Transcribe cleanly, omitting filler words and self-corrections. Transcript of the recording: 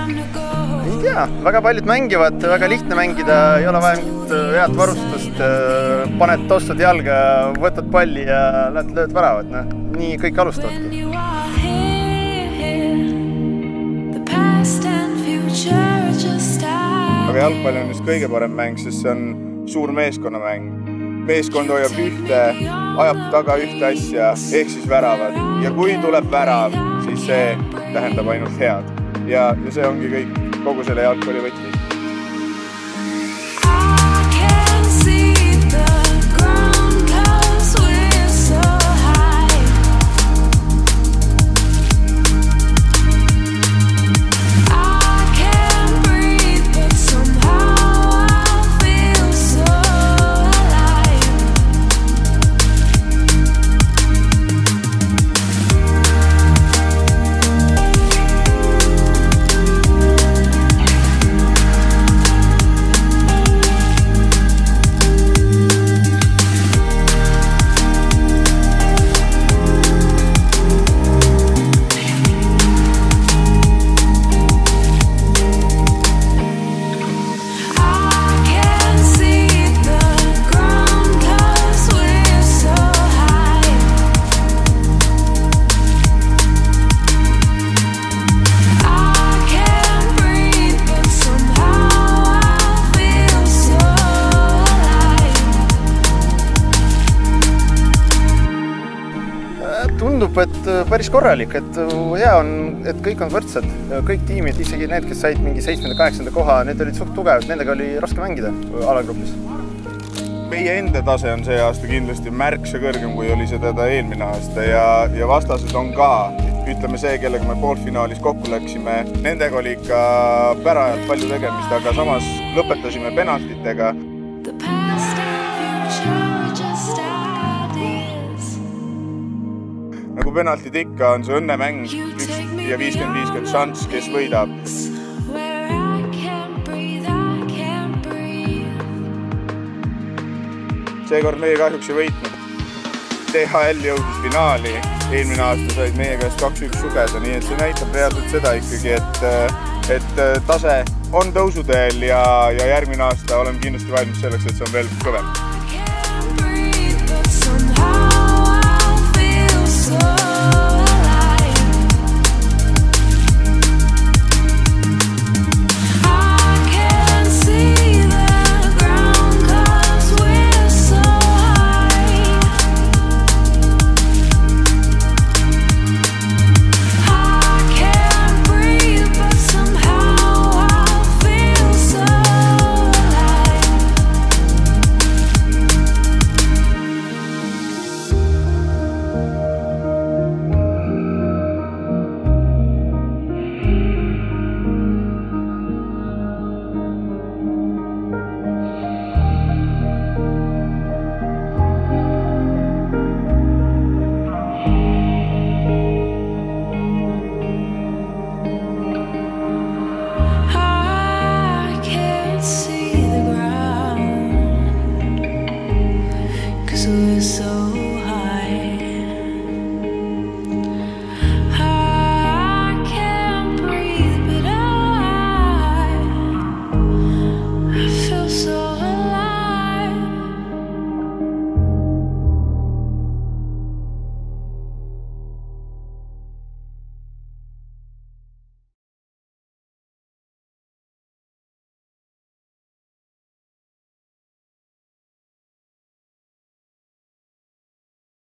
Ei tea, väga paljud mängivad, väga lihtne mängida, ei ole vaja mingit head varustust, paned tossud jalga, võtad palli ja lähed lööd väravat. Nii kõik alustavadki. Aga jalgpall on just kõige parem mäng, sest see on suur meeskonnamäng. Meeskond hoiab ühte, ajab taga ühte asja, ehk siis väravad. Ja kui tuleb värav, siis see tähendab ainult head. Ja see ongi kõik, kogu selle jalgpalli võtmis. Tundub, et päris korralik, et hea on, et kõik on võrdsed. Kõik tiimid, isegi need, kes said mingi 7.-8. koha, need olid suht tugevad, nendega oli raske mängida alagrupis. Meie enda tase on see aasta kindlasti märksa kõrgem, kui oli seda eelmine aasta ja vastased on ka. Ütleme see, kellega me poolfinaalis kokku läksime, nendega oli ikka pärajalt palju tegemist, aga samas lõpetasime penaltitega. Nagu penaltid ikka on see õnnemäng, 1 ja 50-50 šans, kes võidab. Seekord meie kahjuks ei võitnud. DHL jõudis finaali, eelmine aasta said meie käest 2-1 sugeda, nii et see näitab reaalselt seda ikkagi, et tase on tõusuteel ja järgmine aasta oleme kindlasti valmis selleks, et see on veel kõvem. So